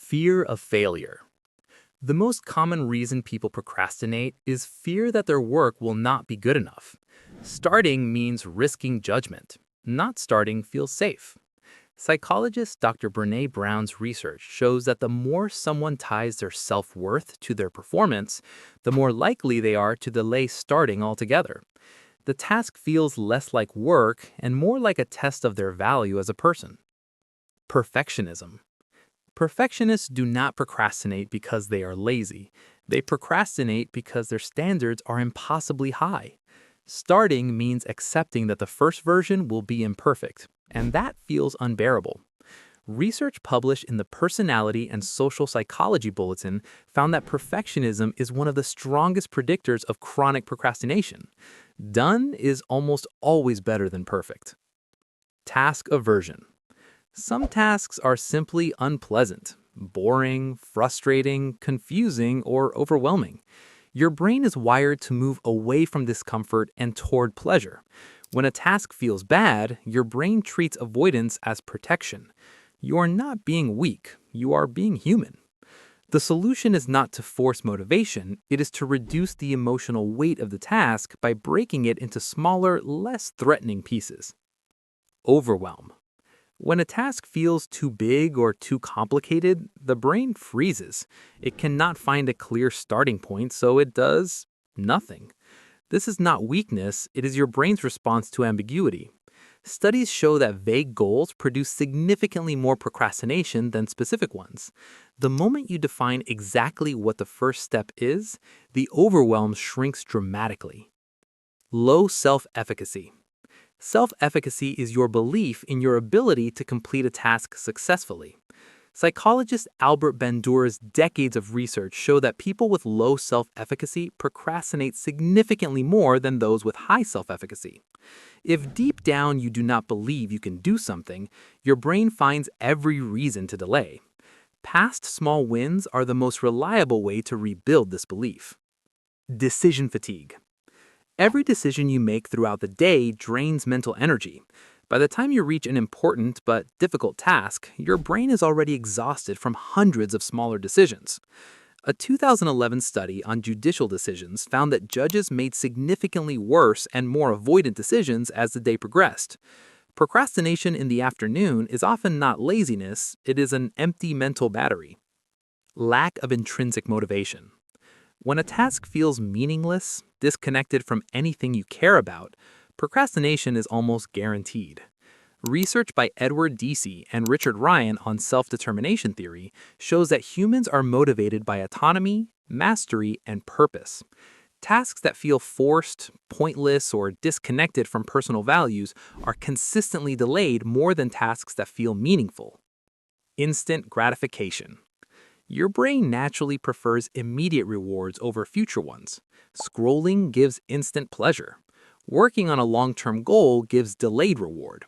Fear of failure. The most common reason people procrastinate is fear that their work will not be good enough. Starting means risking judgment. Not starting feels safe. Psychologist Dr. Brene Brown's research shows that the more someone ties their self-worth to their performance, the more likely they are to delay starting altogether. The task feels less like work and more like a test of their value as a person. Perfectionism. Perfectionists do not procrastinate because they are lazy. They procrastinate because their standards are impossibly high. Starting means accepting that the first version will be imperfect, and that feels unbearable. Research published in the Personality and Social Psychology Bulletin found that perfectionism is one of the strongest predictors of chronic procrastination. Done is almost always better than perfect. Task aversion. Some tasks are simply unpleasant, boring, frustrating, confusing, or overwhelming. Your brain is wired to move away from discomfort and toward pleasure. When a task feels bad, your brain treats avoidance as protection. You are not being weak, you are being human. The solution is not to force motivation, it is to reduce the emotional weight of the task by breaking it into smaller, less threatening pieces. Overwhelm. When a task feels too big or too complicated, the brain freezes. It cannot find a clear starting point, so it does nothing. This is not weakness, it is your brain's response to ambiguity. Studies show that vague goals produce significantly more procrastination than specific ones. The moment you define exactly what the first step is, the overwhelm shrinks dramatically. Low self-efficacy. Self-efficacy is your belief in your ability to complete a task successfully. Psychologist Albert Bandura's decades of research show that people with low self-efficacy procrastinate significantly more than those with high self-efficacy. If deep down you do not believe you can do something, your brain finds every reason to delay. Past small wins are the most reliable way to rebuild this belief. Decision fatigue. Every decision you make throughout the day drains mental energy. By the time you reach an important but difficult task, your brain is already exhausted from hundreds of smaller decisions. A 2011 study on judicial decisions found that judges made significantly worse and more avoidant decisions as the day progressed. Procrastination in the afternoon is often not laziness, it is an empty mental battery. Lack of intrinsic motivation. When a task feels meaningless, disconnected from anything you care about, procrastination is almost guaranteed. Research by Edward Deci and Richard Ryan on self-determination theory shows that humans are motivated by autonomy, mastery, and purpose. Tasks that feel forced, pointless, or disconnected from personal values are consistently delayed more than tasks that feel meaningful. Instant gratification. Your brain naturally prefers immediate rewards over future ones. Scrolling gives instant pleasure. Working on a long-term goal gives delayed reward.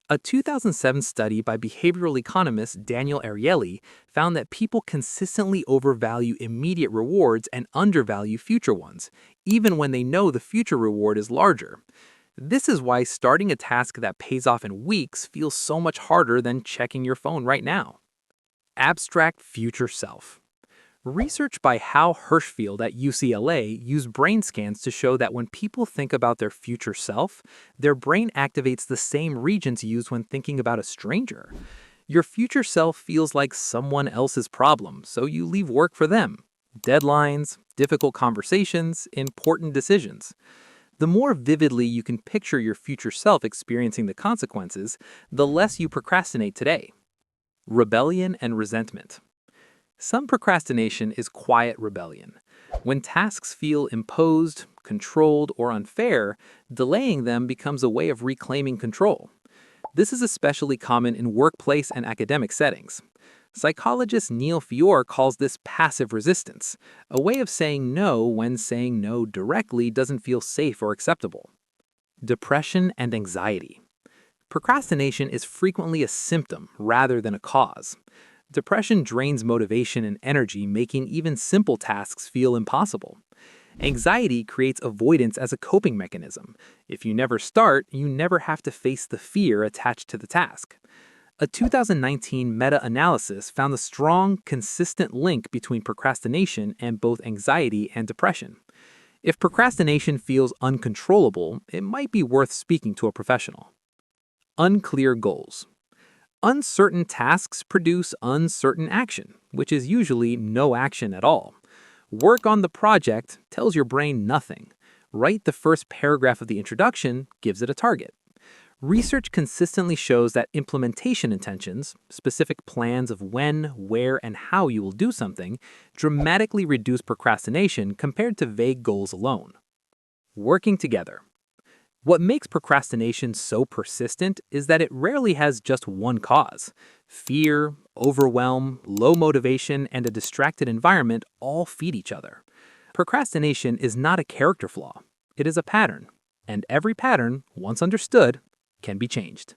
A 2007 study by behavioral economist Daniel Ariely found that people consistently overvalue immediate rewards and undervalue future ones, even when they know the future reward is larger. This is why starting a task that pays off in weeks feels so much harder than checking your phone right now. Abstract future self. Research by Hal Hirschfield at UCLA used brain scans to show that when people think about their future self, their brain activates the same regions used when thinking about a stranger. Your future self feels like someone else's problem, so you leave work for them. Deadlines, difficult conversations, important decisions. The more vividly you can picture your future self experiencing the consequences, the less you procrastinate today. Rebellion and resentment. Some procrastination is quiet rebellion. When tasks feel imposed, controlled, or unfair, delaying them becomes a way of reclaiming control. This is especially common in workplace and academic settings. Psychologist Neil Fiore calls this passive resistance, a way of saying no when saying no directly doesn't feel safe or acceptable. Depression and anxiety. Procrastination is frequently a symptom rather than a cause. Depression drains motivation and energy, making even simple tasks feel impossible. Anxiety creates avoidance as a coping mechanism. If you never start, you never have to face the fear attached to the task. A 2019 meta-analysis found a strong, consistent link between procrastination and both anxiety and depression. If procrastination feels uncontrollable, it might be worth speaking to a professional. Unclear goals. Uncertain tasks produce uncertain action, which is usually no action at all. Work on the project tells your brain nothing. Write the first paragraph of the introduction gives it a target. Research consistently shows that implementation intentions, specific plans of when, where, and how you will do something, dramatically reduce procrastination compared to vague goals alone. Working together. What makes procrastination so persistent is that it rarely has just one cause. Fear, overwhelm, low motivation, and a distracted environment all feed each other. Procrastination is not a character flaw. It is a pattern. And every pattern, once understood, can be changed.